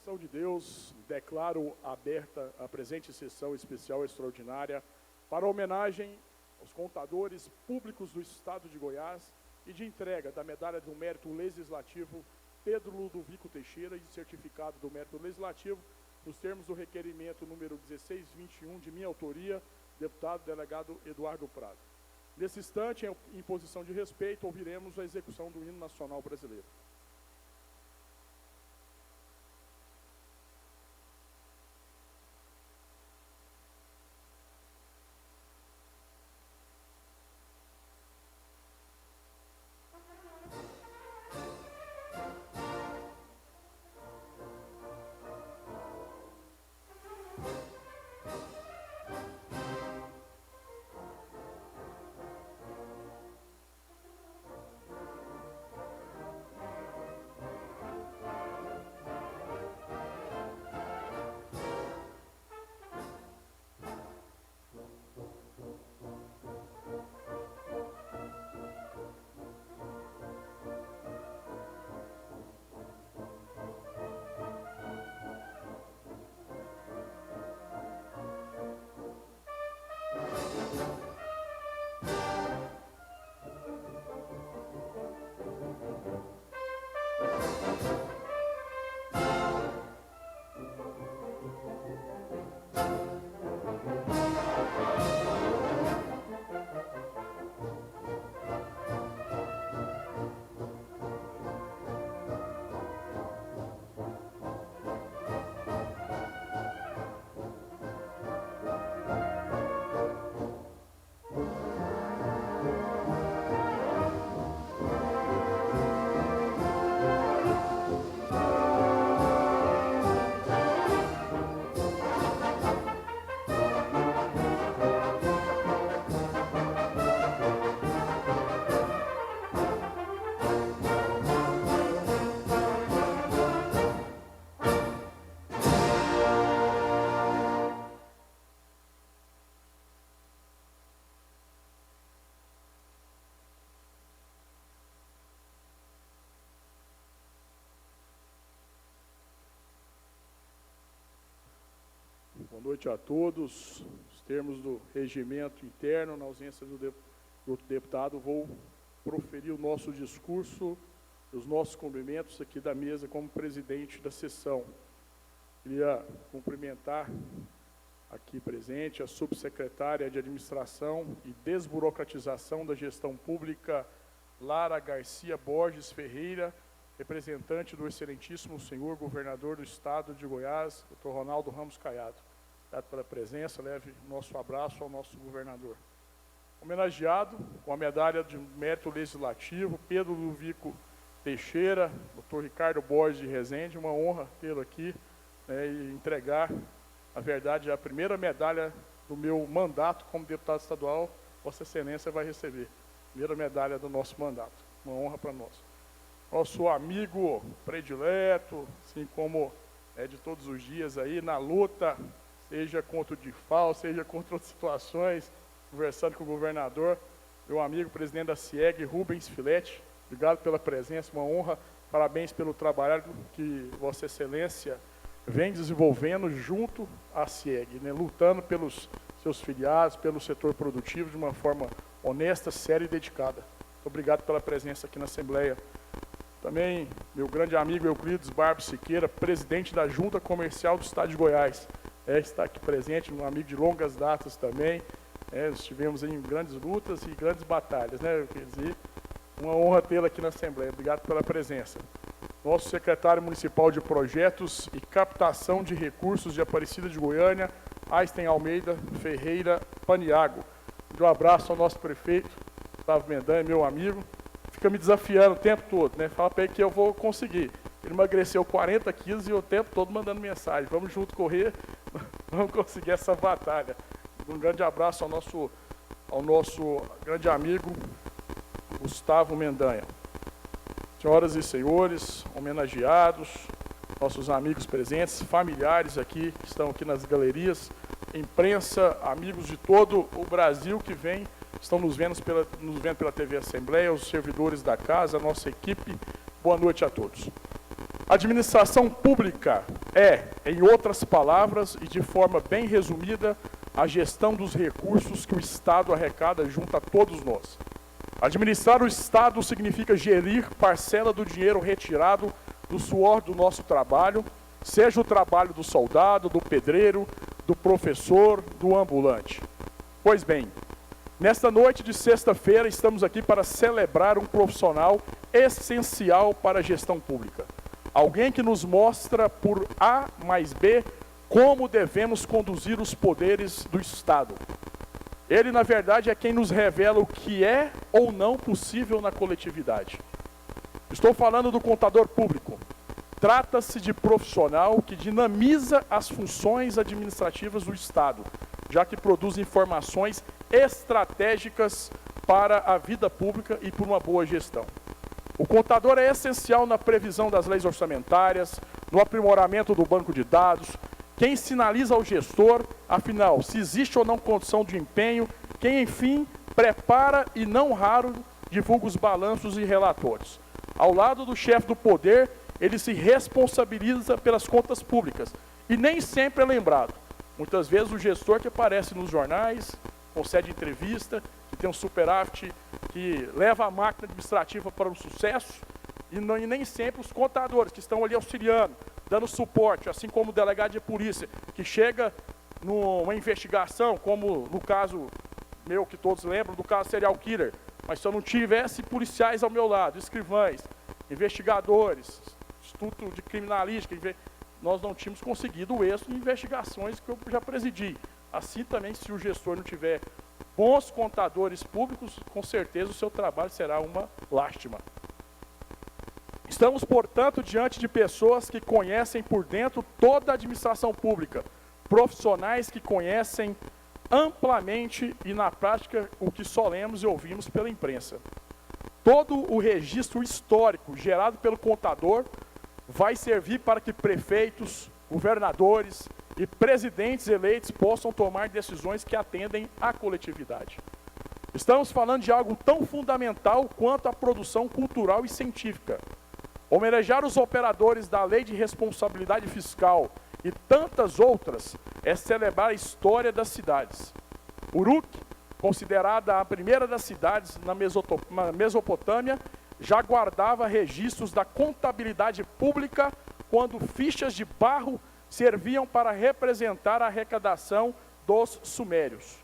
benção de Deus, declaro aberta a presente sessão especial extraordinária para homenagem aos contadores públicos do Estado de Goiás e de entrega da Medalha do Mérito Legislativo Pedro Ludovico Teixeira e certificado do Mérito Legislativo, nos termos do requerimento número 1621 de minha autoria, deputado delegado Eduardo Prado. Nesse instante, em posição de respeito, ouviremos a execução do hino nacional brasileiro. Boa noite a todos. Os termos do regimento interno, na ausência do deputado, vou proferir o nosso discurso, os nossos cumprimentos aqui da mesa como presidente da sessão. Queria cumprimentar aqui presente a subsecretária de Administração e Desburocratização da Gestão Pública, Lara Garcia Borges Ferreira, representante do excelentíssimo senhor governador do Estado de Goiás, Dr. Ronaldo Ramos Caiado. Obrigado pela presença, leve o nosso abraço ao nosso governador. Homenageado com a medalha de mérito legislativo, Pedro Ludovico Teixeira, Dr. Ricardo Borges de Rezende, uma honra tê-lo aqui, né, e entregar, na verdade, a primeira medalha do meu mandato como deputado estadual, Vossa Excelência vai receber. Primeira medalha do nosso mandato, uma honra para nós. Nosso amigo predileto, assim como é de todos os dias aí, na luta, seja contra o DIFAL, seja contra outras situações, conversando com o governador, meu amigo presidente da CIEG, Rubens Filete, obrigado pela presença, uma honra, parabéns pelo trabalho que Vossa Excelência vem desenvolvendo junto à CIEG, né, lutando pelos seus filiados, pelo setor produtivo, de uma forma honesta, séria e dedicada. Muito obrigado pela presença aqui na Assembleia. Também, meu grande amigo Euclides Barbo Siqueira, presidente da Junta Comercial do Estado de Goiás, está aqui presente, um amigo de longas datas também, estivemos em grandes lutas e grandes batalhas, né, Euclides? E uma honra tê-lo aqui na Assembleia, obrigado pela presença. Nosso secretário municipal de Projetos e Captação de Recursos de Aparecida de Goiânia, Einstein Almeida Ferreira Paniago. Um abraço ao nosso prefeito, Gustavo Mendanha, meu amigo, fica me desafiando o tempo todo, né? Fala para ele que eu vou conseguir. Ele emagreceu 40 quilos e o tempo todo mandando mensagem. Vamos junto correr, vamos conseguir essa batalha. Um grande abraço ao nosso grande amigo, Gustavo Mendanha. Senhoras e senhores, homenageados, nossos amigos presentes, familiares aqui, que estão aqui nas galerias, imprensa, amigos de todo o Brasil que estão nos vendo pela TV Assembleia, os servidores da casa, a nossa equipe, boa noite a todos. Administração pública é, em outras palavras e de forma bem resumida, a gestão dos recursos que o Estado arrecada junto a todos nós. Administrar o Estado significa gerir parcela do dinheiro retirado do suor do nosso trabalho, seja o trabalho do soldado, do pedreiro, do professor, do ambulante. Pois bem, nesta noite de sexta-feira estamos aqui para celebrar um profissional essencial para a gestão pública. Alguém que nos mostra por A mais B como devemos conduzir os poderes do Estado. Ele, na verdade, é quem nos revela o que é ou não possível na coletividade. Estou falando do contador público. Trata-se de profissional que dinamiza as funções administrativas do Estado, já que produz informações estratégicas para a vida pública e por uma boa gestão. O contador é essencial na previsão das leis orçamentárias, no aprimoramento do banco de dados, quem sinaliza ao gestor, afinal, se existe ou não condição de empenho, quem, enfim, prepara e, não raro, divulga os balanços e relatórios. Ao lado do chefe do poder, ele se responsabiliza pelas contas públicas e nem sempre é lembrado. Muitas vezes o gestor que aparece nos jornais, concede entrevista, que tem um superávit, que leva a máquina administrativa para um sucesso, e nem sempre os contadores que estão ali auxiliando, dando suporte, assim como o delegado de polícia, que chega numa investigação, como no caso meu, que todos lembram, do caso serial killer, mas se eu não tivesse policiais ao meu lado, escrivães, investigadores, Instituto de Criminalística, nós não tínhamos conseguido o êxito em investigações que eu já presidi. Assim também, se o gestor não tiver bons contadores públicos, com certeza o seu trabalho será uma lástima. Estamos, portanto, diante de pessoas que conhecem por dentro toda a administração pública, profissionais que conhecem amplamente e na prática o que só lemos e ouvimos pela imprensa. Todo o registro histórico gerado pelo contador vai servir para que prefeitos, governadores e presidentes eleitos possam tomar decisões que atendem à coletividade. Estamos falando de algo tão fundamental quanto a produção cultural e científica. Homenagear os operadores da Lei de Responsabilidade Fiscal e tantas outras é celebrar a história das cidades. Uruk, considerada a primeira das cidades na Mesopotâmia, já guardava registros da contabilidade pública quando fichas de barro serviam para representar a arrecadação dos sumérios.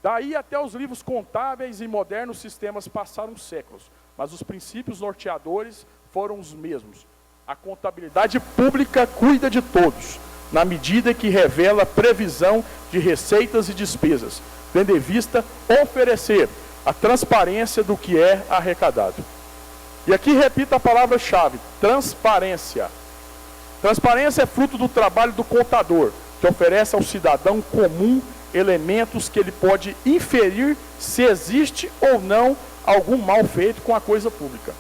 Daí até os livros contábeis e modernos sistemas passaram séculos, mas os princípios norteadores foram os mesmos. A contabilidade pública cuida de todos, na medida que revela previsão de receitas e despesas, tendo em vista oferecer a transparência do que é arrecadado. E aqui repito a palavra-chave, transparência. Transparência é fruto do trabalho do contador, que oferece ao cidadão comum elementos que ele pode inferir se existe ou não algum mal feito com a coisa pública.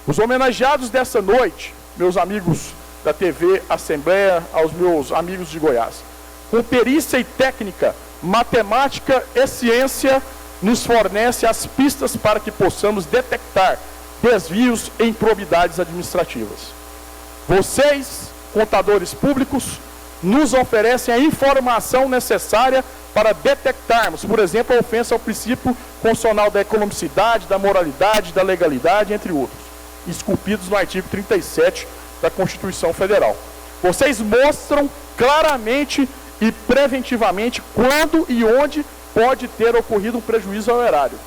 Os homenageados dessa noite, meus amigos da TV Assembleia, aos meus amigos de Goiás, com perícia e técnica, matemática e ciência, nos fornece as pistas para que possamos detectar desvios e improbidades administrativas. Vocês, contadores públicos, nos oferecem a informação necessária para detectarmos, por exemplo, a ofensa ao princípio constitucional da economicidade, da moralidade, da legalidade, entre outros, esculpidos no artigo 37 da Constituição Federal. Vocês mostram claramente e preventivamente quando e onde pode ter ocorrido um prejuízo ao erário.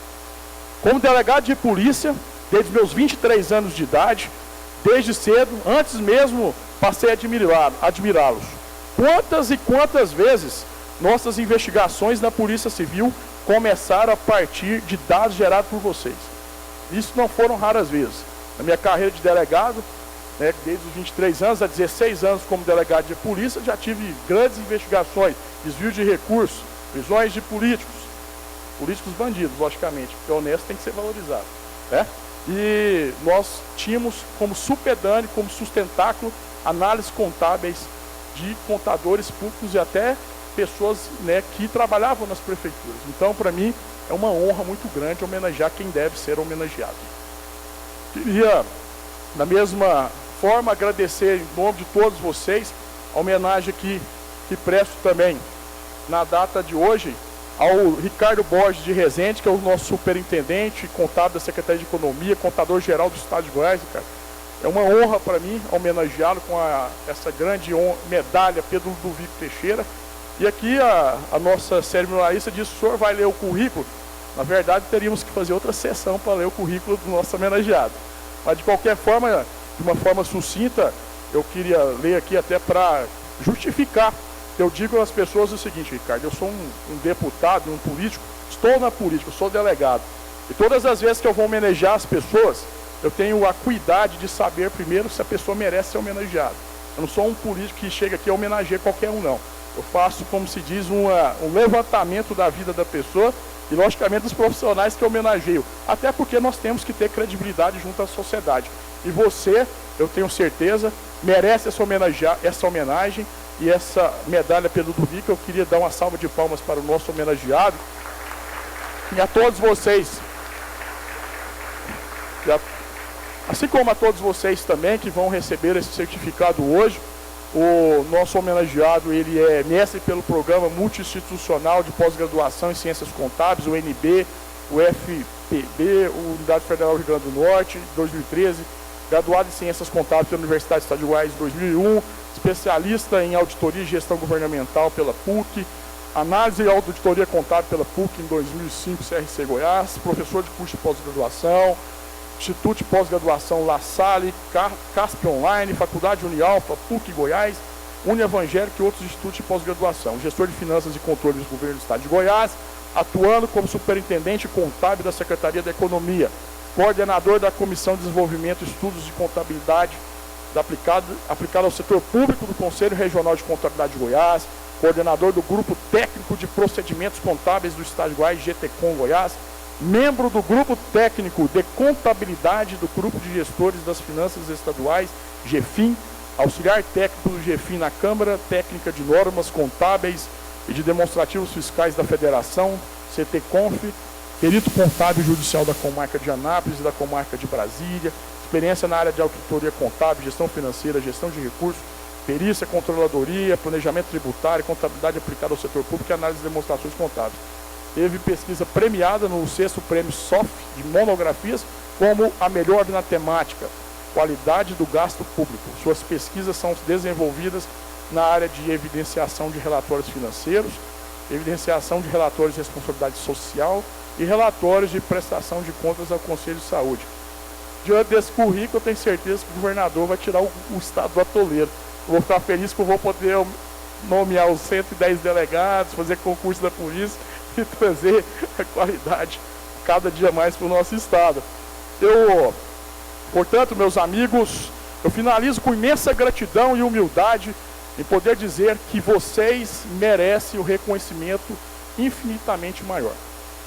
Como delegado de polícia, desde meus 23 anos de idade, desde cedo, antes mesmo passei a admirá-los. Quantas e quantas vezes nossas investigações na Polícia Civil começaram a partir de dados gerados por vocês? Isso não foram raras vezes. Na minha carreira de delegado, desde os 23 anos a 16 anos como delegado de polícia, já tive grandes investigações, desvio de recursos, prisões de políticos bandidos, logicamente, porque o honesto tem que ser valorizado, né? E nós tínhamos como supedâneo, como sustentáculo, análises contábeis de contadores públicos e até pessoas, que trabalhavam nas prefeituras. Então, para mim, é uma honra muito grande homenagear quem deve ser homenageado. Queria, na mesma forma, agradecer em nome de todos vocês a homenagem aqui que presto também na data de hoje ao Ricardo Borges de Rezende, que é o nosso superintendente, contábil da Secretaria de Economia, contador-geral do Estado de Goiás, cara. É uma honra para mim homenageá-lo com essa grande medalha Pedro Ludovico Teixeira. E aqui a nossa cerimonialista disse: o senhor vai ler o currículo? Na verdade, teríamos que fazer outra sessão para ler o currículo do nosso homenageado. Mas, de qualquer forma, de uma forma sucinta, eu queria ler aqui até para justificar. Eu digo às pessoas o seguinte: Ricardo, eu sou um deputado, um político, estou na política, eu sou delegado. E todas as vezes que eu vou homenagear as pessoas, eu tenho a cuidade de saber primeiro se a pessoa merece ser homenageada. Eu não sou um político que chega aqui e homenageia qualquer um, não. Eu faço, como se diz, um levantamento da vida da pessoa e, logicamente, dos profissionais que eu homenageio. Até porque nós temos que ter credibilidade junto à sociedade. E você, eu tenho certeza, merece essa homenagem e essa medalha Pedro Ludovico. Eu queria dar uma salva de palmas para o nosso homenageado e a todos vocês. Assim como a todos vocês também que vão receber esse certificado hoje. O nosso homenageado, ele é mestre pelo Programa Multi-Institucional de Pós-Graduação em Ciências Contábeis, o UNB, o FPB, Unidade Federal do Rio Grande do Norte, 2013, graduado em Ciências Contábeis pela Universidade do Estado de Goiás, 2001, especialista em Auditoria e Gestão Governamental pela PUC, Análise e Auditoria Contábil pela PUC em 2005, CRC Goiás, professor de curso de pós-graduação, Instituto de Pós-Graduação La Salle, CASP Online, Faculdade Unialfa, PUC Goiás, Unievangélica e outros institutos de pós-graduação. Gestor de Finanças e Controle do Governo do Estado de Goiás, atuando como superintendente contábil da Secretaria da Economia, coordenador da Comissão de Desenvolvimento e Estudos de Contabilidade aplicado ao setor público do Conselho Regional de Contabilidade de Goiás, coordenador do Grupo Técnico de Procedimentos Contábeis do Estado de Goiás, GTCOM Goiás, membro do Grupo Técnico de Contabilidade do Grupo de Gestores das Finanças Estaduais, GEFIN, auxiliar técnico do GEFIN na Câmara Técnica de Normas Contábeis e de Demonstrativos Fiscais da Federação, CTCONF, perito contábil judicial da Comarca de Anápolis e da Comarca de Brasília, experiência na área de auditoria contábil, gestão financeira, gestão de recursos, perícia, controladoria, planejamento tributário, contabilidade aplicada ao setor público e análise de demonstrações contábeis. Teve pesquisa premiada no 6º Prêmio SOF de monografias como a melhor na temática, qualidade do gasto público. Suas pesquisas são desenvolvidas na área de evidenciação de relatórios financeiros, evidenciação de relatórios de responsabilidade social e relatórios de prestação de contas ao Conselho de Saúde. Diante desse currículo, eu tenho certeza que o governador vai tirar o estado do atoleiro. Eu vou ficar feliz que eu vou poder nomear os 110 delegados, fazer concurso da polícia e trazer a qualidade cada dia mais para o nosso estado. Portanto, meus amigos, eu finalizo com imensa gratidão e humildade em poder dizer que vocês merecem o reconhecimento infinitamente maior.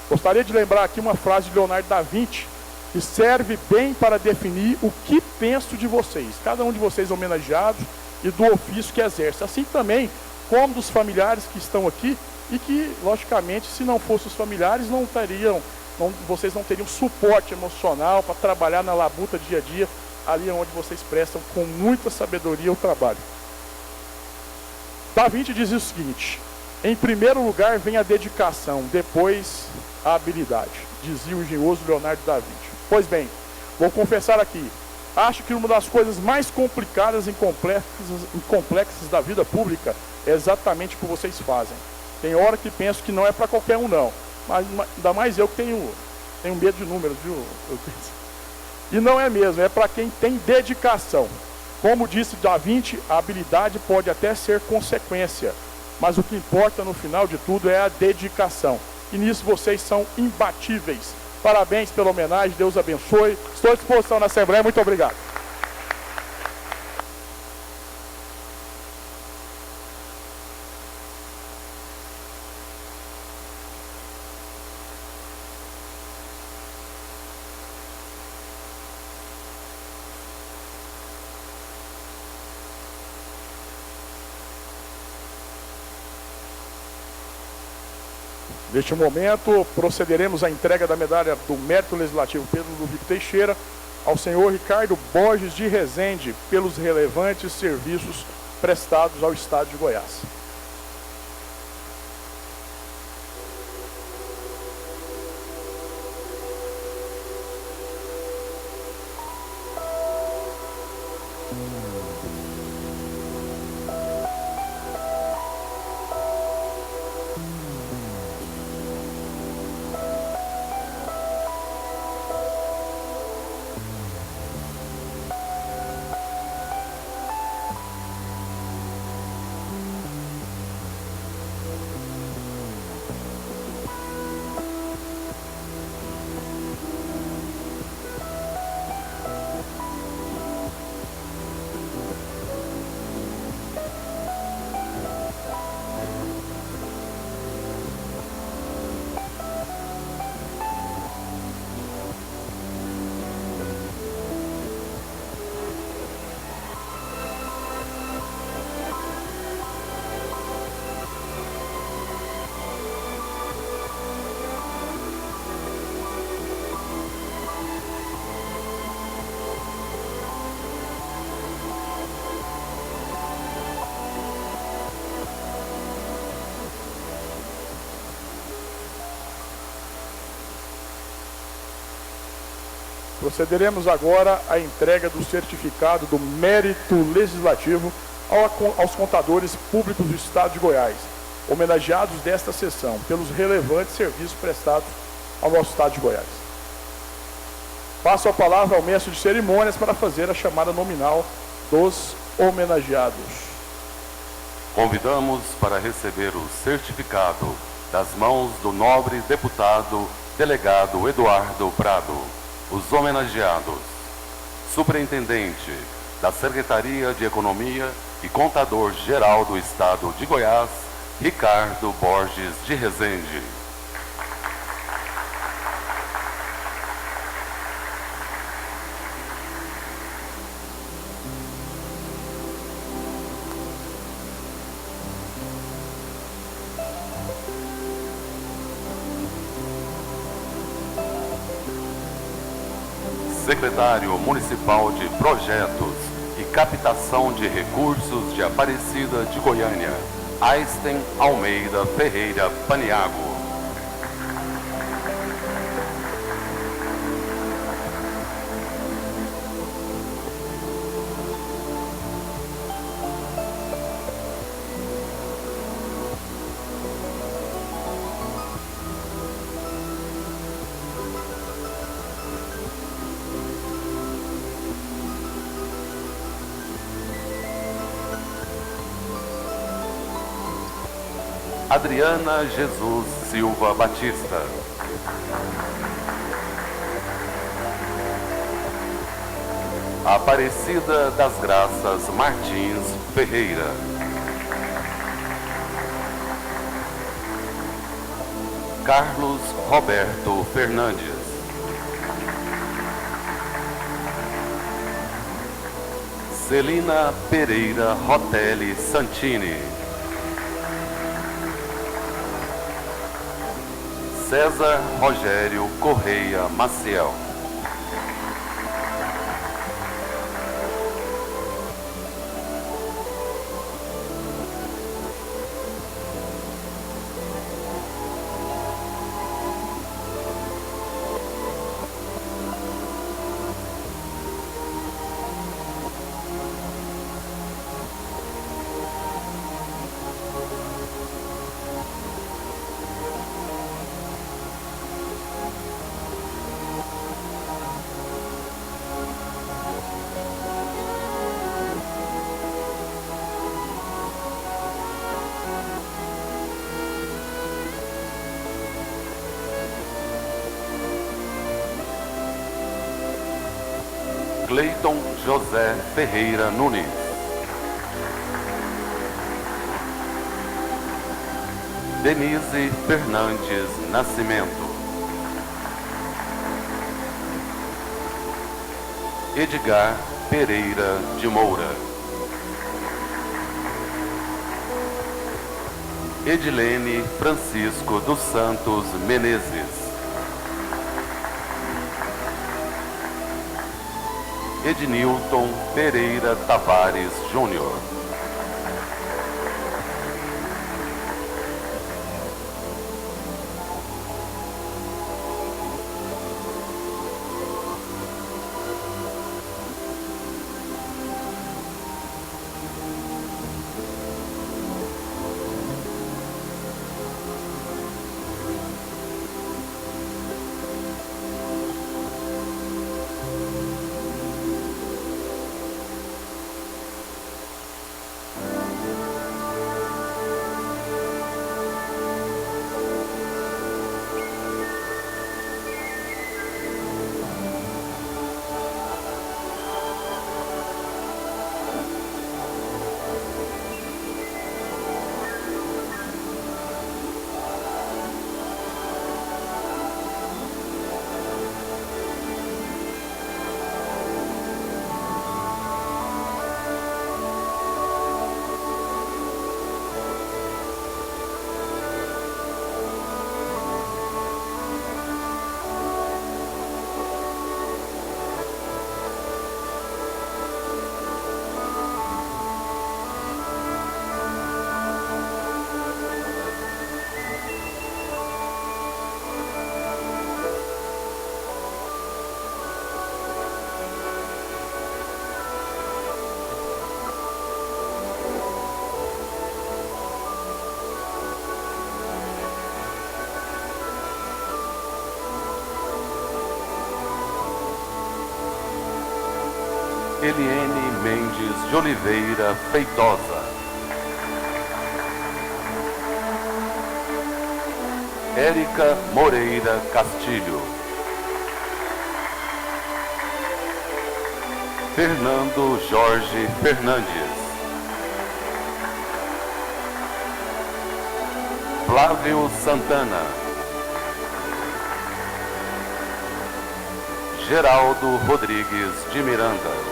Gostaria de lembrar aqui uma frase de Leonardo da Vinci, que serve bem para definir o que penso de vocês, cada um de vocês homenageados e do ofício que exerce, assim também como dos familiares que estão aqui e que, logicamente, se não fossem os familiares, vocês não teriam suporte emocional para trabalhar na labuta dia a dia, ali onde vocês prestam com muita sabedoria o trabalho. Da Vinci dizia o seguinte: em primeiro lugar vem a dedicação, depois a habilidade, dizia o engenhoso Leonardo da Vinci. Pois bem, vou confessar aqui, acho que uma das coisas mais complicadas e complexas da vida pública é exatamente o que vocês fazem. Tem hora que penso que não é para qualquer um, não. Mas ainda mais eu que tenho medo de números, viu? E não é mesmo, é para quem tem dedicação. Como disse Da Vinci, a habilidade pode até ser consequência, mas o que importa no final de tudo é a dedicação. E nisso vocês são imbatíveis. Parabéns pela homenagem, Deus abençoe. Estou à disposição na Assembleia, muito obrigado. Neste momento, procederemos à entrega da medalha do Mérito Legislativo Pedro Ludovico Teixeira ao senhor Ricardo Borges de Rezende pelos relevantes serviços prestados ao Estado de Goiás. Procederemos agora à entrega do certificado do mérito legislativo aos contadores públicos do Estado de Goiás, homenageados desta sessão pelos relevantes serviços prestados ao nosso Estado de Goiás. Passo a palavra ao mestre de cerimônias para fazer a chamada nominal dos homenageados. Convidamos para receber o certificado das mãos do nobre deputado delegado Eduardo Prado, os homenageados: Superintendente da Secretaria de Economia e Contador-Geral do Estado de Goiás, Ricardo Borges de Rezende. Secretário Municipal de Projetos e Captação de Recursos de Aparecida de Goiânia, Einstein Almeida Ferreira Paniago. Adriana Jesus Silva Batista. Aparecida das Graças Martins Ferreira. Carlos Roberto Fernandes. Celina Pereira Rotelli Santini. César Rogério Correia Maciel. Cleiton José Ferreira Nunes. Denise Fernandes Nascimento. Edgar Pereira de Moura. Edilene Francisco dos Santos Menezes. Ednilton Pereira Tavares Júnior. Eliene Mendes de Oliveira Feitosa. Érica Moreira Castilho. Fernando Jorge Fernandes. Flávio Santana. Geraldo Rodrigues de Miranda.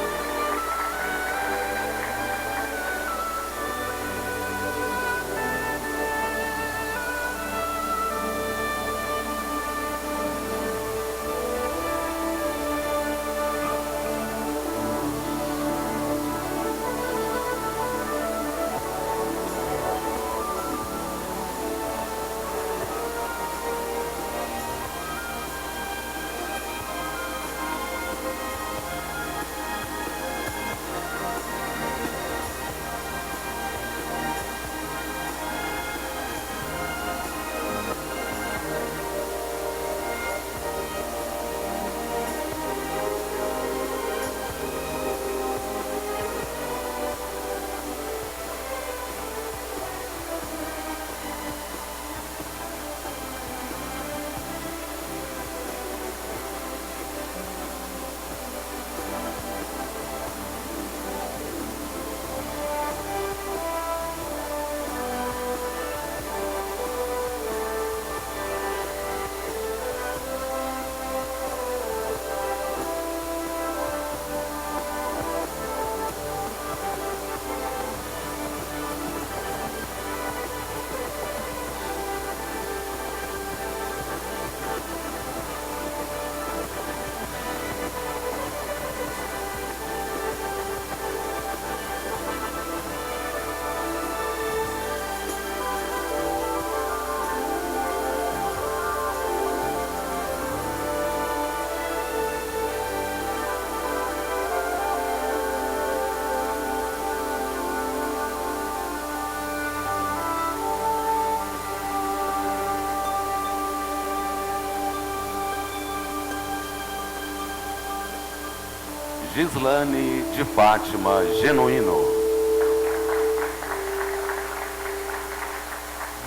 Gislane de Fátima Genuíno.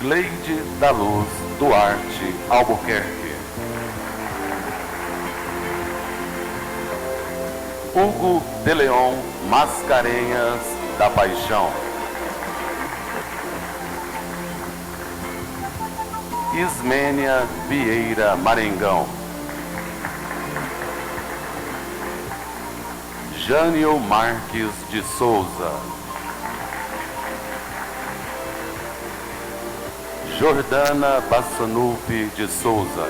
Gleide da Luz Duarte Albuquerque. Hugo de Leon Mascarenhas da Paixão. Ismênia Vieira Maringão. Jânio Marques de Souza. Jordana Bassanufi de Souza.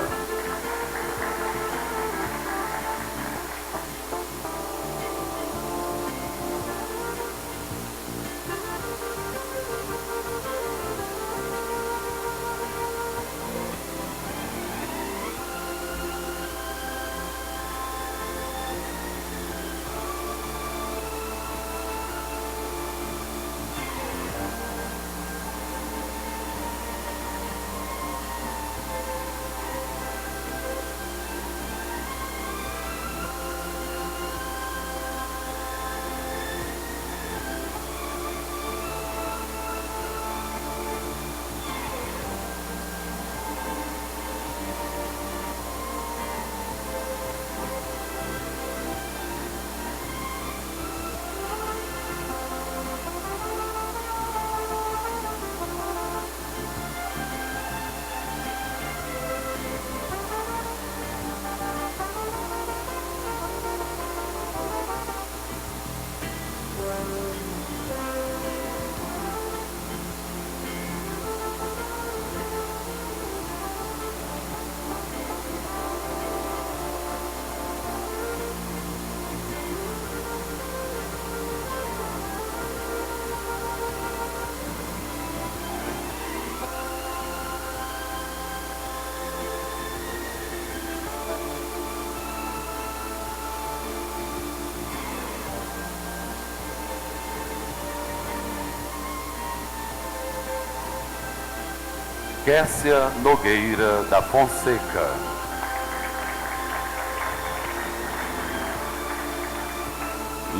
Kessia Nogueira da Fonseca.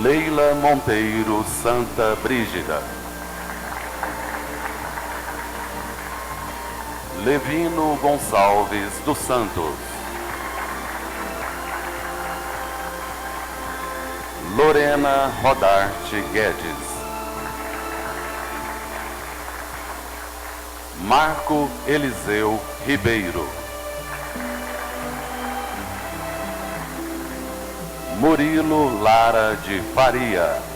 Leila Monteiro Santa Brígida. Levino Gonçalves dos Santos. Lorena Rodarte Guedes. Marco Eliseu Ribeiro. Murilo Lara de Faria.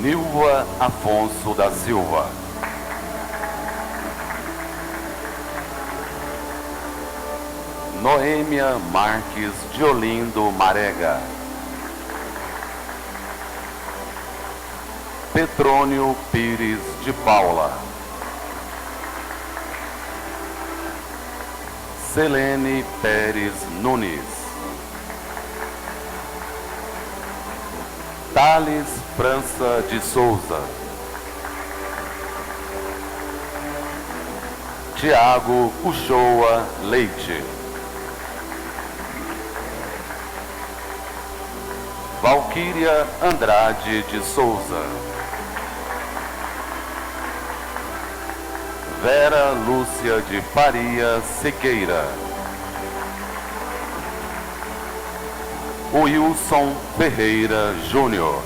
Nilva Afonso da Silva. Noêmia Marques de Olindo Marega. Petrônio Pires de Paula. Selene Pérez Nunes. Thales França de Souza. Tiago Uchoa Leite. Valquíria Andrade de Souza. Vera Lúcia de Faria Sequeira. Wilson Ferreira Júnior.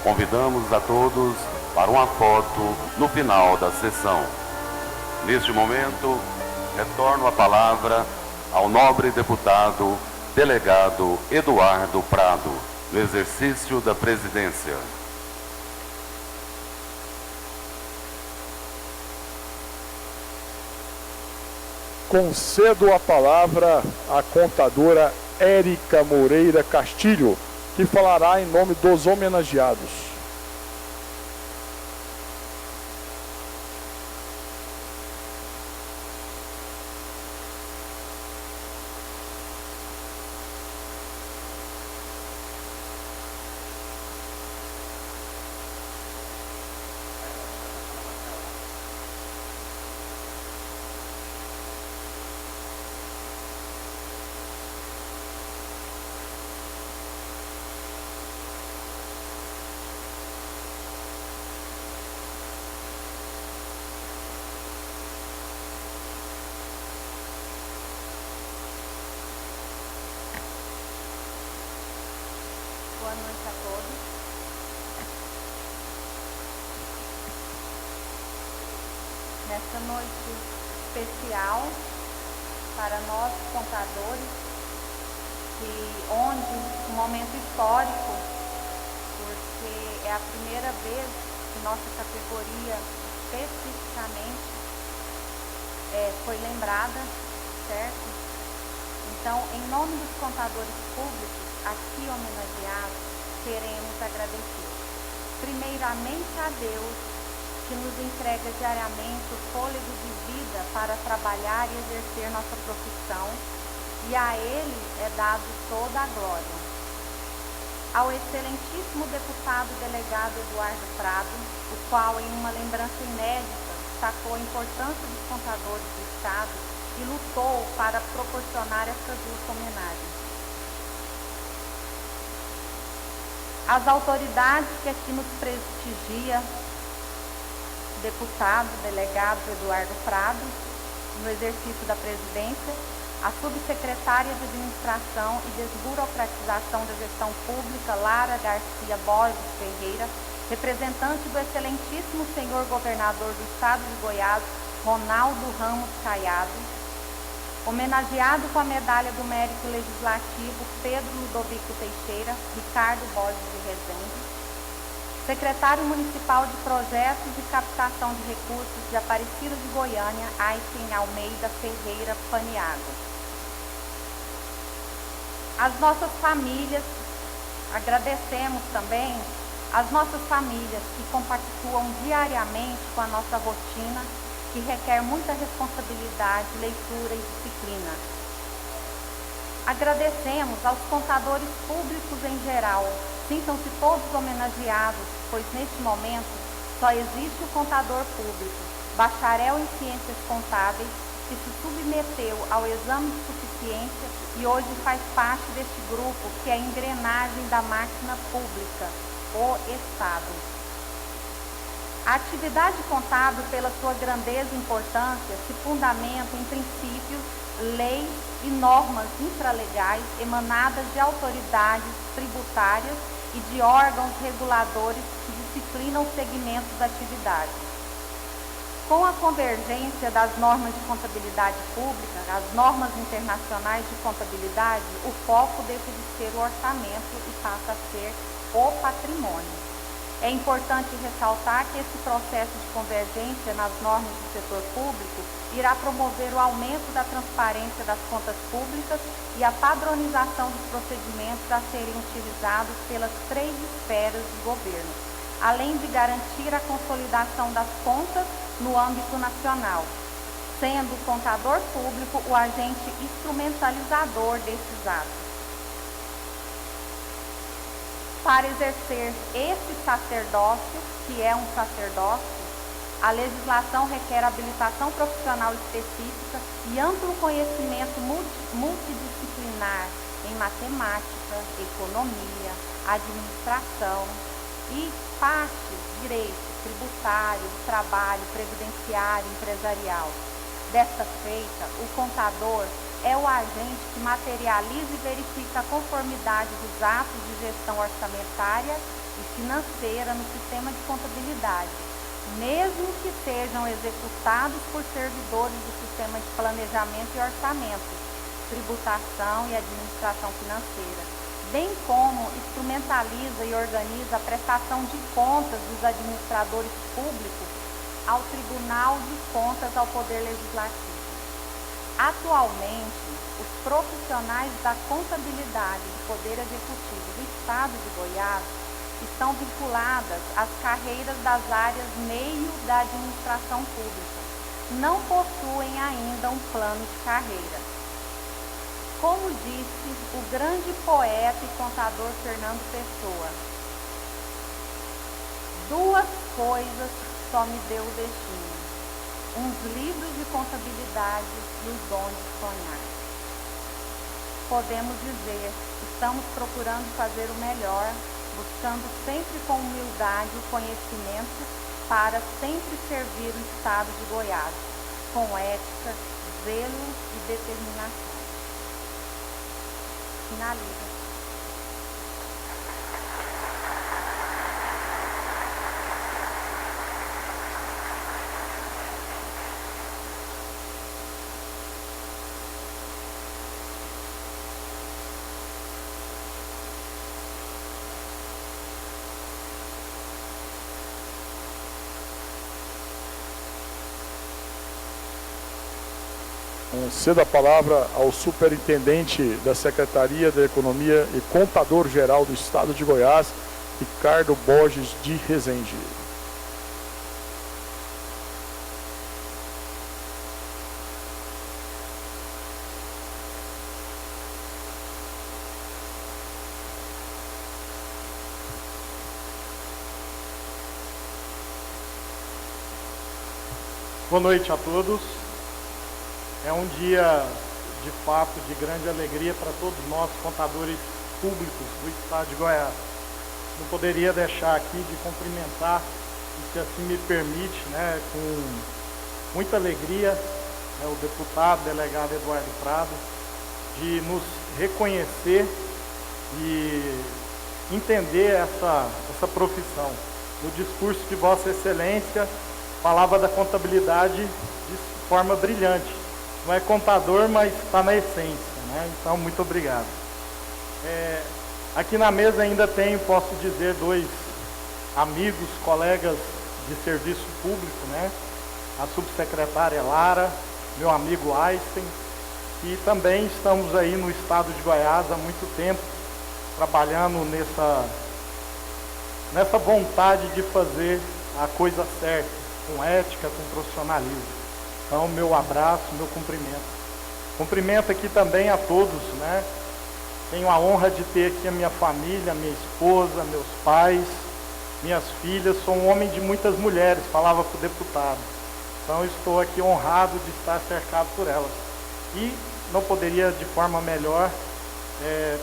Convidamos a todos para uma foto no final da sessão. Neste momento, retorno a palavra ao nobre deputado delegado Eduardo Prado, no exercício da presidência. Concedo a palavra à contadora Érica Moreira Castilho, que falará em nome dos homenageados. Boa noite a todos. Nesta noite especial para nós contadores, onde um momento histórico, porque é a primeira vez que nossa categoria especificamente foi lembrada, certo? Então, em nome dos contadores públicos aqui homenageados, queremos agradecer primeiramente a Deus, que nos entrega diariamente o fôlego de vida para trabalhar e exercer nossa profissão, e a Ele é dado toda a glória. Ao excelentíssimo deputado delegado Eduardo Prado, o qual, em uma lembrança inédita, destacou a importância dos contadores do Estado e lutou para proporcionar essa justa homenagem. As autoridades que aqui nos prestigiam, deputado, delegado Eduardo Prado, no exercício da presidência, a subsecretária de Administração e Desburocratização da Gestão Pública, Lara Garcia Borges Ferreira, representante do excelentíssimo senhor governador do Estado de Goiás, Ronaldo Ramos Caiado, homenageado com a medalha do mérito legislativo Pedro Ludovico Teixeira, Ricardo Borges de Rezende, secretário municipal de Projetos e Captação de Recursos de Aparecida de Goiânia, Ayten Almeida Ferreira Paniago. As nossas famílias, agradecemos também as nossas famílias que compactuam diariamente com a nossa rotina, que requer muita responsabilidade, leitura e disciplina. Agradecemos aos contadores públicos em geral. Sintam-se todos homenageados, pois neste momento só existe o contador público, bacharel em ciências contábeis, que se submeteu ao exame de suficiência e hoje faz parte deste grupo que é a engrenagem da máquina pública, o Estado. A atividade contábil, pela sua grandeza e importância, se fundamenta em princípios, leis e normas infralegais emanadas de autoridades tributárias e de órgãos reguladores que disciplinam os segmentos da atividade. Com a convergência das normas de contabilidade pública, as normas internacionais de contabilidade, o foco deixa de ser o orçamento e passa a ser o patrimônio. É importante ressaltar que esse processo de convergência nas normas do setor público irá promover o aumento da transparência das contas públicas e a padronização dos procedimentos a serem utilizados pelas 3 esferas de governo, além de garantir a consolidação das contas no âmbito nacional, sendo o contador público o agente instrumentalizador desses atos. Para exercer esse sacerdócio, que é um sacerdócio, a legislação requer habilitação profissional específica e amplo conhecimento multidisciplinar em matemática, economia, administração e partes, direito tributário, trabalho, previdenciário, empresarial. Desta feita, o contador é o agente que materializa e verifica a conformidade dos atos de gestão orçamentária e financeira no sistema de contabilidade, mesmo que sejam executados por servidores do sistema de planejamento e orçamento, tributação e administração financeira, bem como instrumentaliza e organiza a prestação de contas dos administradores públicos ao Tribunal de Contas ao Poder Legislativo. Atualmente, os profissionais da contabilidade do Poder Executivo do Estado de Goiás estão vinculadas às carreiras das áreas meio da administração pública. Não possuem ainda um plano de carreira. Como disse o grande poeta e contador Fernando Pessoa, duas coisas só me deu o destino: uns livros de contabilidade e o dom de sonhar. Podemos dizer, estamos procurando fazer o melhor, buscando sempre com humildade o conhecimento para sempre servir o Estado de Goiás, com ética, zelo e determinação. Finaliza. Cedo a palavra ao superintendente da Secretaria da Economia e contador-geral do Estado de Goiás, Ricardo Borges de Rezende. Boa noite a todos. É um dia, de fato, de grande alegria para todos nós, contadores públicos do Estado de Goiás. Não poderia deixar aqui de cumprimentar, e se assim me permite, com muita alegria, o deputado, delegado Eduardo Prado, de nos reconhecer e entender essa profissão. No discurso de Vossa Excelência, falava da contabilidade de forma brilhante. Não é contador, mas está na essência, Então, muito obrigado. Aqui na mesa ainda tenho, posso dizer, dois amigos, colegas de serviço público, A subsecretária Lara, meu amigo Einstein, e também estamos aí no estado de Goiás há muito tempo, trabalhando nessa vontade de fazer a coisa certa, com ética, com profissionalismo. Então, meu abraço, meu cumprimento. Cumprimento aqui também a todos, Tenho a honra de ter aqui a minha família, minha esposa, meus pais, minhas filhas. Sou um homem de muitas mulheres, falava para o deputado. Então, estou aqui honrado de estar cercado por elas. E não poderia, de forma melhor,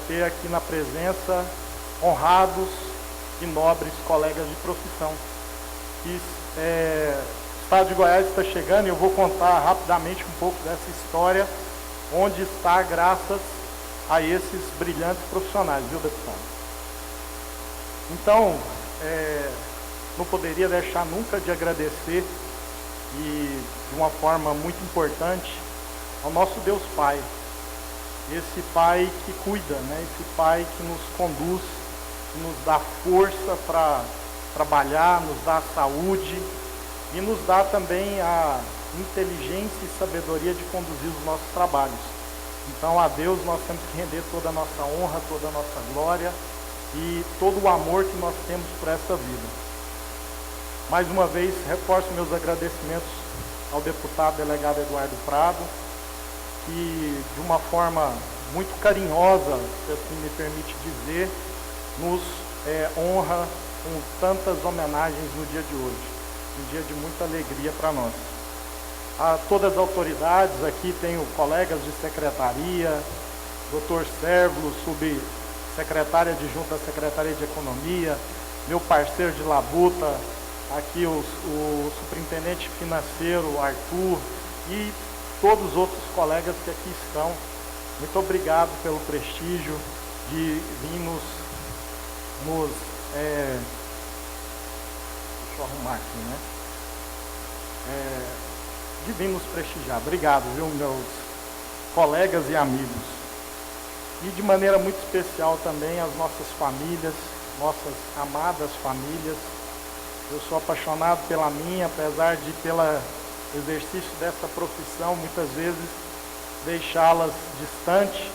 ter aqui na presença honrados e nobres colegas de profissão. O Estado de Goiás está chegando e eu vou contar rapidamente um pouco dessa história, onde está graças a esses brilhantes profissionais, viu, deputado? Então, não poderia deixar nunca de agradecer, e de uma forma muito importante, ao nosso Deus Pai. Esse Pai que cuida, Esse Pai que nos conduz, que nos dá força para trabalhar, nos dá saúde, e nos dá também a inteligência e sabedoria de conduzir os nossos trabalhos. Então, a Deus nós temos que render toda a nossa honra, toda a nossa glória e todo o amor que nós temos por essa vida. Mais uma vez, reforço meus agradecimentos ao deputado delegado Eduardo Prado, que de uma forma muito carinhosa, se assim me permite dizer, nos honra com tantas homenagens no dia de hoje. Um dia de muita alegria para nós. A todas as autoridades, aqui tenho colegas de secretaria, doutor Sérvulo, subsecretária adjunta da Secretaria de Economia, meu parceiro de labuta, aqui o superintendente financeiro, Arthur, e todos os outros colegas que aqui estão. Muito obrigado pelo prestígio de vir nos deixa eu arrumar aqui, né? De vir nos prestigiar. Obrigado, viu, meus colegas e amigos. E de maneira muito especial também as nossas famílias, nossas amadas famílias. Eu sou apaixonado pela minha, apesar de, pelo exercício dessa profissão, muitas vezes deixá-las distante.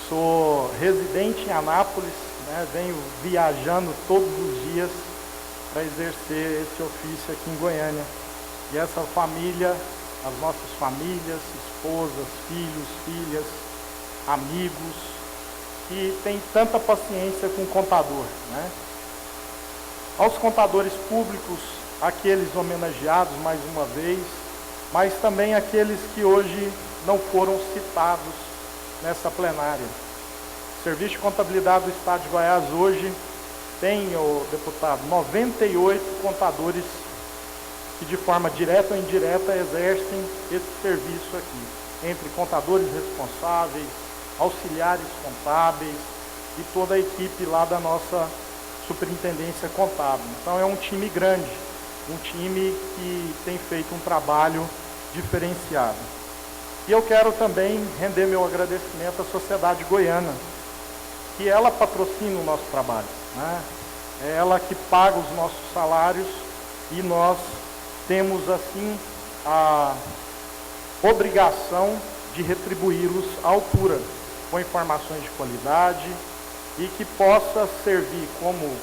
Sou residente em Anápolis, né? Venho viajando todos os dias para exercer esse ofício aqui em Goiânia. E essa família, as nossas famílias, esposas, filhos, filhas, amigos, que tem tanta paciência com o contador, né? Aos contadores públicos, aqueles homenageados mais uma vez, mas também aqueles que hoje não foram citados nessa plenária. O Serviço de Contabilidade do Estado de Goiás hoje tem, deputado, 98 contadores que de forma direta ou indireta exercem esse serviço aqui, entre contadores responsáveis, auxiliares contábeis e toda a equipe lá da nossa superintendência contábil. Então é um time grande, um time que tem feito um trabalho diferenciado. E eu quero também render meu agradecimento à sociedade goiana, que ela patrocina o nosso trabalho, né? É ela que paga os nossos salários e nós temos assim a obrigação de retribuí-los à altura, com informações de qualidade e que possa servir como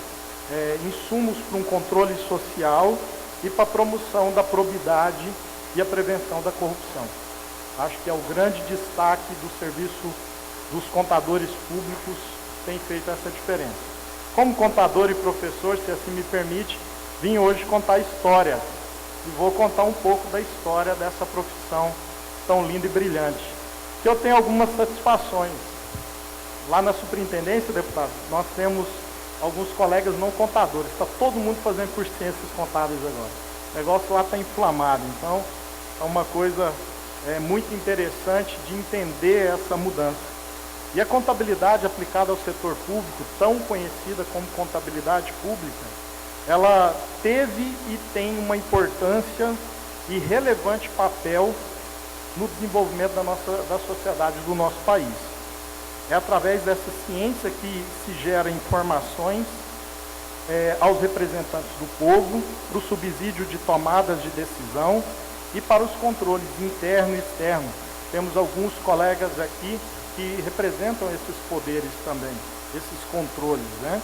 insumos para um controle social e para a promoção da probidade e a prevenção da corrupção. Acho que é o grande destaque do serviço dos contadores públicos, tem feito essa diferença. Como contador e professor, se assim me permite, vim hoje contar a história. E vou contar um pouco da história dessa profissão tão linda e brilhante. Que eu tenho algumas satisfações. Lá na superintendência, deputado, nós temos alguns colegas não contadores. Está todo mundo fazendo curso de ciências contábeis agora. O negócio lá está inflamado. Então, é uma coisa muito interessante de entender essa mudança. E a contabilidade aplicada ao setor público, tão conhecida como contabilidade pública, ela teve e tem uma importância e relevante papel no desenvolvimento da sociedade do nosso país. É através dessa ciência que se gera informações aos representantes do povo, para o subsídio de tomadas de decisão e para os controles interno e externo. Temos alguns colegas aqui que representam esses poderes também, esses controles, né?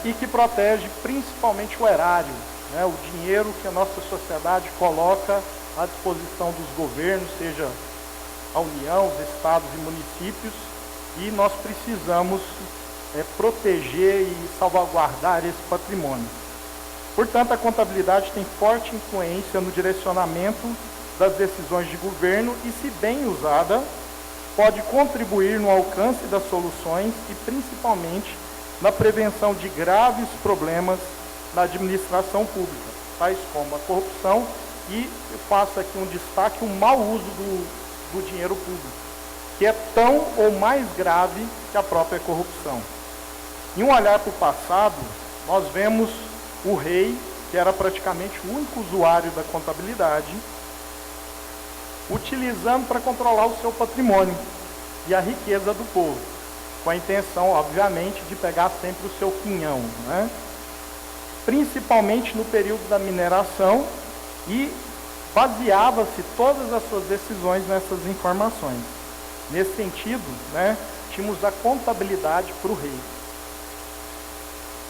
E que protege principalmente o erário, né? O dinheiro que a nossa sociedade coloca à disposição dos governos, seja a União, os estados e municípios, e nós precisamos proteger e salvaguardar esse patrimônio. Portanto, a contabilidade tem forte influência no direcionamento das decisões de governo e, se bem usada, pode contribuir no alcance das soluções e, principalmente, na prevenção de graves problemas na administração pública, tais como a corrupção e, eu faço aqui um destaque, o mau uso do dinheiro público, que é tão ou mais grave que a própria corrupção. Em um olhar para o passado, nós vemos o rei, que era praticamente o único usuário da contabilidade, utilizando para controlar o seu patrimônio e a riqueza do povo, com a intenção, obviamente, de pegar sempre o seu quinhão, né? Principalmente no período da mineração, e baseava-se todas as suas decisões nessas informações. Nesse sentido, né, tínhamos a contabilidade para o rei.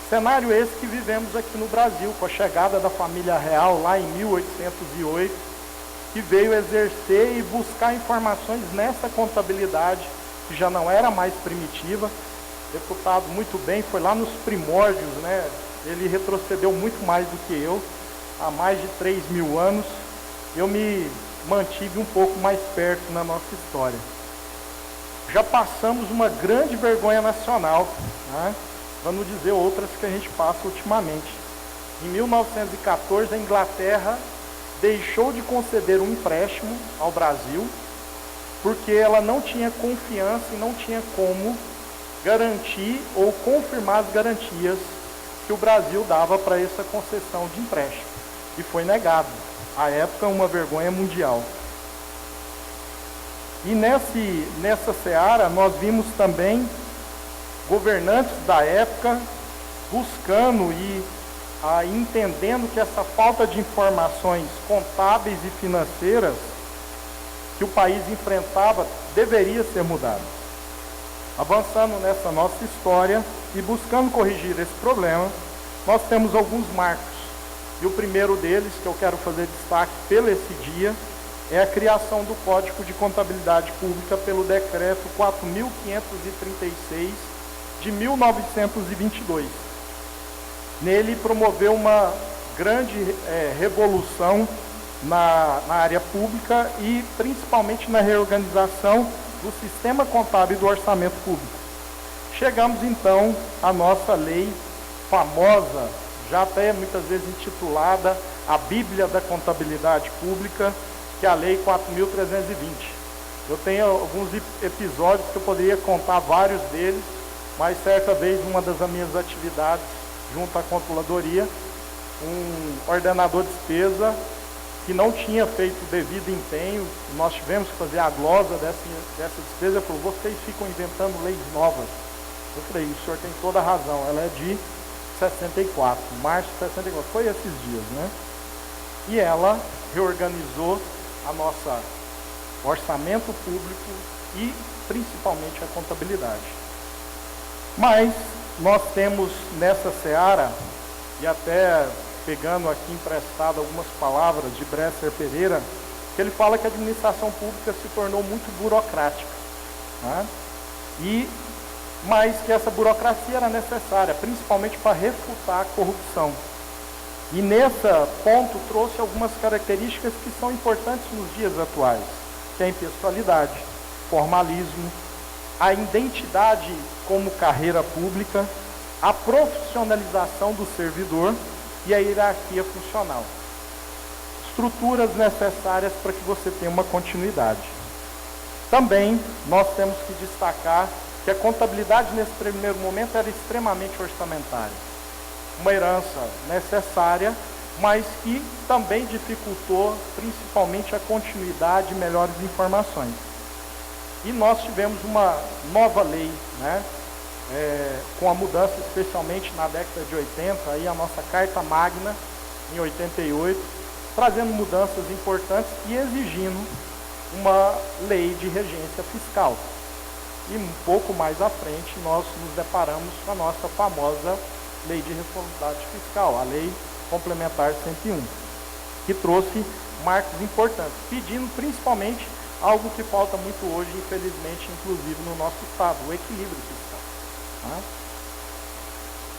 Cenário esse que vivemos aqui no Brasil, com a chegada da família real lá em 1808, que veio exercer e buscar informações nessa contabilidade, que já não era mais primitiva. O deputado muito bem, foi lá nos primórdios, né? Ele retrocedeu muito mais do que eu, há mais de 3.000 anos. Eu me mantive um pouco mais perto na nossa história. Já passamos uma grande vergonha nacional, né? Para não dizer outras que a gente passa ultimamente. Em 1914, a Inglaterra deixou de conceder um empréstimo ao Brasil, porque ela não tinha confiança e não tinha como garantir ou confirmar as garantias que o Brasil dava para essa concessão de empréstimo. E foi negado. À época, uma vergonha mundial. E nessa seara, nós vimos também governantes da época buscando e entendendo que essa falta de informações contábeis e financeiras que o país enfrentava deveria ser mudada. Avançando nessa nossa história e buscando corrigir esse problema, nós temos alguns marcos. E o primeiro deles, que eu quero fazer destaque pelo esse dia, é a criação do Código de Contabilidade Pública pelo Decreto 4.536 de 1922. Nele promoveu uma grande revolução na área pública e principalmente na reorganização do sistema contábil e do orçamento público. Chegamos então à nossa lei famosa, já até muitas vezes intitulada a Bíblia da Contabilidade Pública, que é a Lei 4.320. Eu tenho alguns episódios que eu poderia contar vários deles, mas certa vez, uma das minhas atividades junto à controladoria, um ordenador de despesa que não tinha feito o devido empenho, nós tivemos que fazer a glosa dessa despesa, ele falou, vocês ficam inventando leis novas. Eu falei, o senhor tem toda a razão, ela é de 64, março de 64, foi esses dias, né? E ela reorganizou a nossa orçamento público e principalmente a contabilidade. Mas nós temos nessa seara, e até pegando aqui emprestado algumas palavras de Bresser Pereira, que ele fala que a administração pública se tornou muito burocrática, né? Mas que essa burocracia era necessária, principalmente para refutar a corrupção. E nesse ponto trouxe algumas características que são importantes nos dias atuais, que é a impessoalidade, formalismo, a identidade como carreira pública, a profissionalização do servidor e a hierarquia funcional. Estruturas necessárias para que você tenha uma continuidade. Também nós temos que destacar que a contabilidade nesse primeiro momento era extremamente orçamentária. Uma herança necessária, mas que também dificultou principalmente a continuidade e melhores informações. E nós tivemos uma nova lei, né? Com a mudança especialmente na década de 80, aí a nossa Carta Magna, em 88, trazendo mudanças importantes e exigindo uma lei de regência fiscal. E um pouco mais à frente nós nos deparamos com a nossa famosa Lei de Responsabilidade Fiscal, a Lei Complementar 101, que trouxe marcos importantes, pedindo principalmente algo que falta muito hoje, infelizmente, inclusive no nosso Estado, o equilíbrio fiscal. Tá?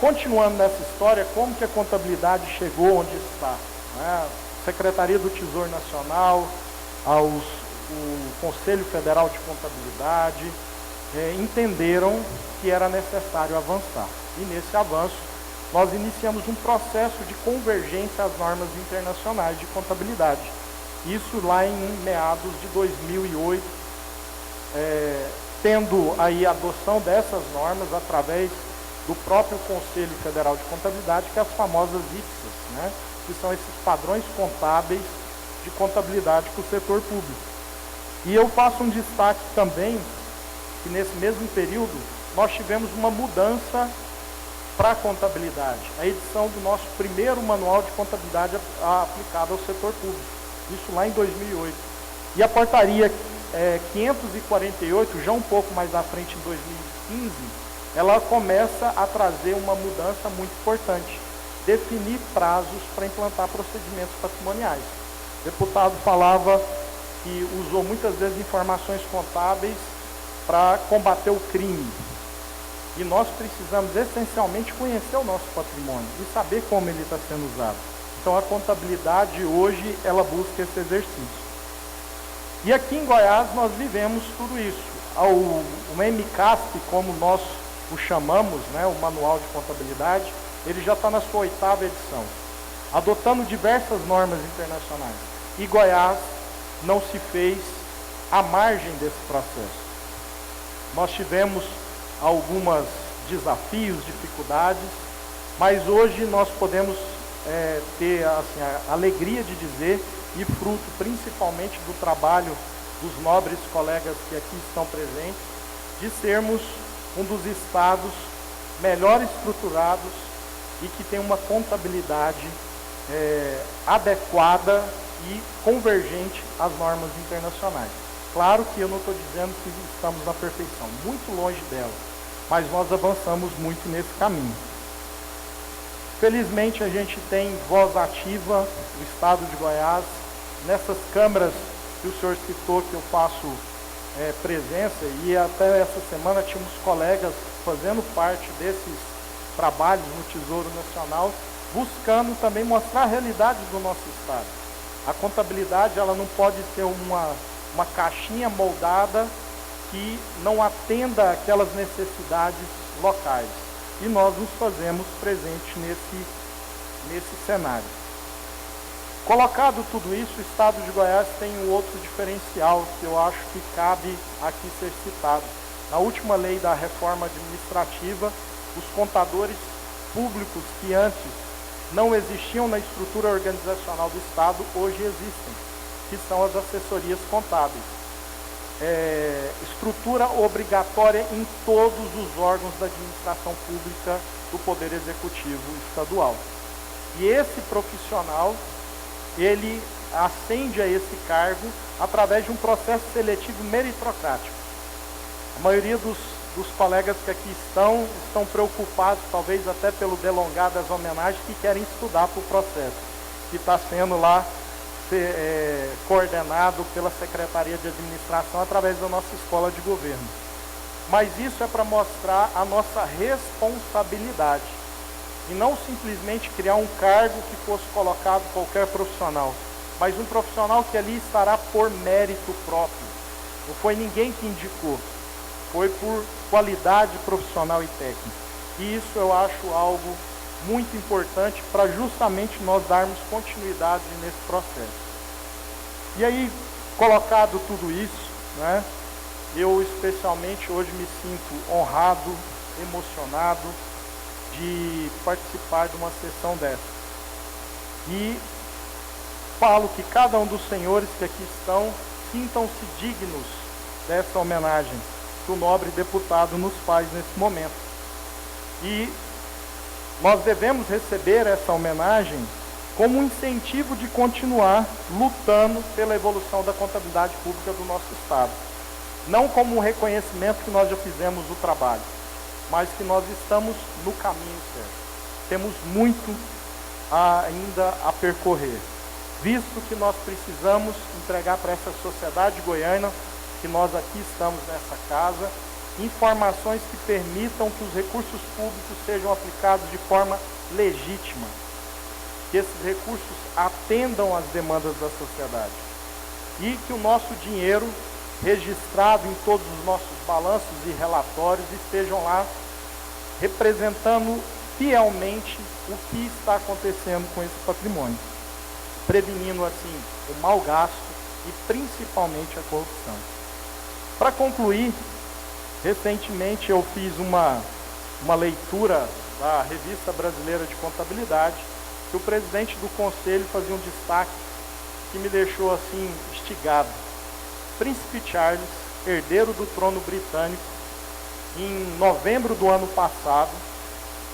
Continuando nessa história, como que a contabilidade chegou onde está? Né? Secretaria do Tesouro Nacional, o Conselho Federal de Contabilidade, entenderam que era necessário avançar. E nesse avanço, nós iniciamos um processo de convergência às normas internacionais de contabilidade. Isso lá em meados de 2008, tendo aí a adoção dessas normas através do próprio Conselho Federal de Contabilidade, que é as famosas IPSAS, né? Que são esses padrões contábeis de contabilidade para o setor público. E eu faço um destaque também, que nesse mesmo período, nós tivemos uma mudança para a contabilidade, a edição do nosso primeiro manual de contabilidade aplicado ao setor público, isso lá em 2008. E a portaria 548, já um pouco mais à frente, em 2015, ela começa a trazer uma mudança muito importante, definir prazos para implantar procedimentos patrimoniais. O deputado falava que usou muitas vezes informações contábeis para combater o crime. E nós precisamos essencialmente conhecer o nosso patrimônio e saber como ele está sendo usado. Então a contabilidade hoje, ela busca esse exercício. E aqui em Goiás nós vivemos tudo isso. O MCASP, como nós o chamamos, né, o Manual de Contabilidade, ele já está na sua 8ª edição, adotando diversas normas internacionais. E Goiás não se fez à margem desse processo. Nós tivemos alguns desafios, dificuldades, mas hoje nós podemos ter assim, a alegria de dizer, e fruto principalmente do trabalho dos nobres colegas que aqui estão presentes, de sermos um dos estados melhor estruturados e que tem uma contabilidade adequada e convergente às normas internacionais. Claro que eu não estou dizendo que estamos na perfeição, muito longe dela, mas nós avançamos muito nesse caminho. Felizmente a gente tem voz ativa no estado de Goiás, nessas câmaras que o senhor citou que eu faço presença, e até essa semana tínhamos colegas fazendo parte desses trabalhos no Tesouro Nacional, buscando também mostrar a realidade do nosso estado. A contabilidade ela não pode ser uma caixinha moldada que não atenda aquelas necessidades locais. E nós nos fazemos presente nesse cenário. Colocado tudo isso, o estado de Goiás tem um outro diferencial que eu acho que cabe aqui ser citado. Na última lei da reforma administrativa, os contadores públicos que antes não existiam na estrutura organizacional do estado, hoje existem, que são as assessorias contábeis. Estrutura obrigatória em todos os órgãos da administração pública do Poder Executivo Estadual. E esse profissional, ele ascende a esse cargo através de um processo seletivo meritocrático. A maioria dos colegas que aqui estão preocupados, talvez até pelo delongar das homenagens, que querem estudar para o processo, que está sendo lá coordenado pela Secretaria de Administração através da nossa Escola de Governo. Mas isso é para mostrar a nossa responsabilidade e não simplesmente criar um cargo que fosse colocado qualquer profissional, mas um profissional que ali estará por mérito próprio. Não foi ninguém que indicou, foi por qualidade profissional e técnica. E isso eu acho algo muito importante para justamente nós darmos continuidade nesse processo. E aí, colocado tudo isso, né, eu especialmente hoje me sinto honrado, emocionado de participar de uma sessão dessa. E falo que cada um dos senhores que aqui estão sintam-se dignos dessa homenagem que o nobre deputado nos faz nesse momento. E nós devemos receber essa homenagem como um incentivo de continuar lutando pela evolução da contabilidade pública do nosso estado. Não como um reconhecimento que nós já fizemos o trabalho, mas que nós estamos no caminho certo. Temos muito ainda a percorrer, visto que nós precisamos entregar para essa sociedade goiana, que nós aqui estamos nessa casa, informações que permitam que os recursos públicos sejam aplicados de forma legítima, que esses recursos atendam às demandas da sociedade e que o nosso dinheiro, registrado em todos os nossos balanços e relatórios, estejam lá representando fielmente o que está acontecendo com esse patrimônio, prevenindo assim o mau gasto e principalmente a corrupção. Para concluir, recentemente eu fiz uma leitura da Revista Brasileira de Contabilidade, que o presidente do conselho fazia um destaque que me deixou assim instigado. Príncipe Charles, herdeiro do trono britânico, em novembro do ano passado,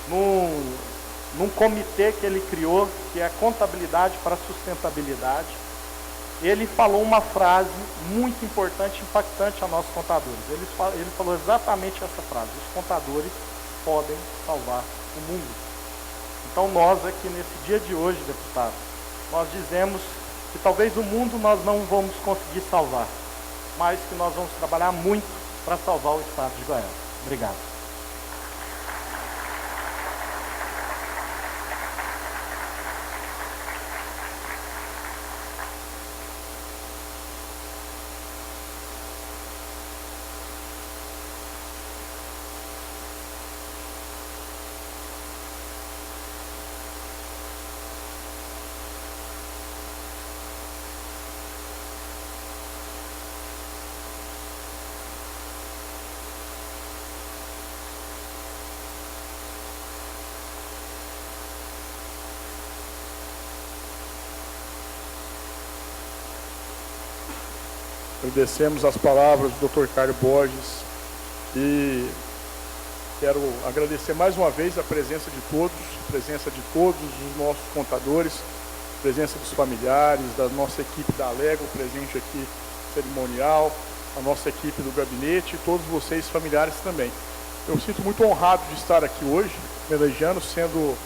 num comitê que ele criou, que é Contabilidade para a Sustentabilidade, ele falou uma frase muito importante, impactante a nós contadores. Ele falou exatamente essa frase: os contadores podem salvar o mundo. Então nós aqui nesse dia de hoje, deputado, nós dizemos que talvez o mundo nós não vamos conseguir salvar, mas que nós vamos trabalhar muito para salvar o estado de Goiás. Obrigado. Agradecemos as palavras do Dr. Caio Borges e quero agradecer mais uma vez a presença de todos os nossos contadores, a presença dos familiares, da nossa equipe da Alego, presente aqui cerimonial, a nossa equipe do gabinete e todos vocês familiares também. Eu sinto muito honrado de estar aqui hoje, homenageando, sendo,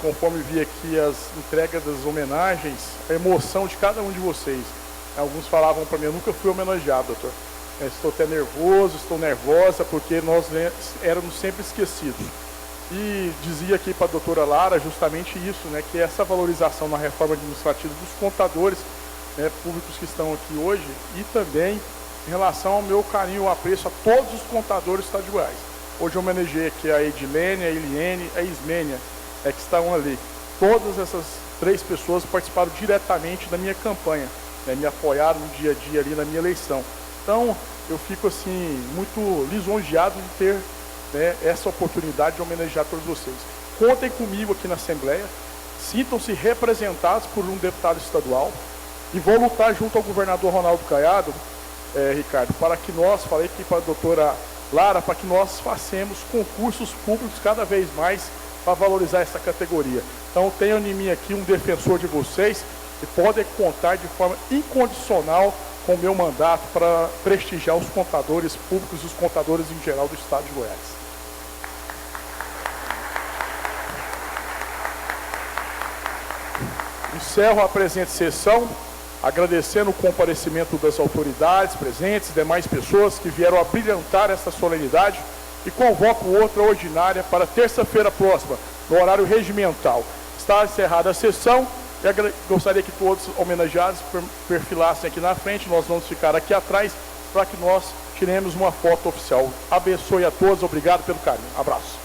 conforme vi aqui as entregas das homenagens, a emoção de cada um de vocês. Alguns falavam para mim, eu nunca fui homenageado, doutor. Estou até nervoso, estou nervosa, porque nós éramos sempre esquecidos. E dizia aqui para a doutora Lara justamente isso, né, que essa valorização na reforma administrativa dos contadores, né, públicos que estão aqui hoje, e também em relação ao meu carinho e apreço a todos os contadores do Estado de Goiás. Hoje eu homenageei aqui a Edilene, a Eliene, a Ismênia, que estão ali. Todas essas 3 pessoas participaram diretamente da minha campanha, né, me apoiaram no dia a dia ali na minha eleição. Então, eu fico assim, muito lisonjeado de ter, né, essa oportunidade de homenagear todos vocês. Contem comigo aqui na Assembleia, sintam-se representados por um deputado estadual e vou lutar junto ao governador Ronaldo Caiado, Ricardo, para que nós, falei aqui para a doutora Lara, para que nós façamos concursos públicos cada vez mais para valorizar essa categoria. Então, tenho em mim aqui um defensor de vocês e podem contar de forma incondicional com o meu mandato para prestigiar os contadores públicos e os contadores em geral do Estado de Goiás. Encerro a presente sessão, agradecendo o comparecimento das autoridades presentes e demais pessoas que vieram a brilhantar esta solenidade e convoco outra ordinária para terça-feira próxima, no horário regimental. Está encerrada a sessão e gostaria que todos homenageados perfilassem aqui na frente, nós vamos ficar aqui atrás para que nós tiremos uma foto oficial. Abençoe a todos, obrigado pelo carinho. Abraço.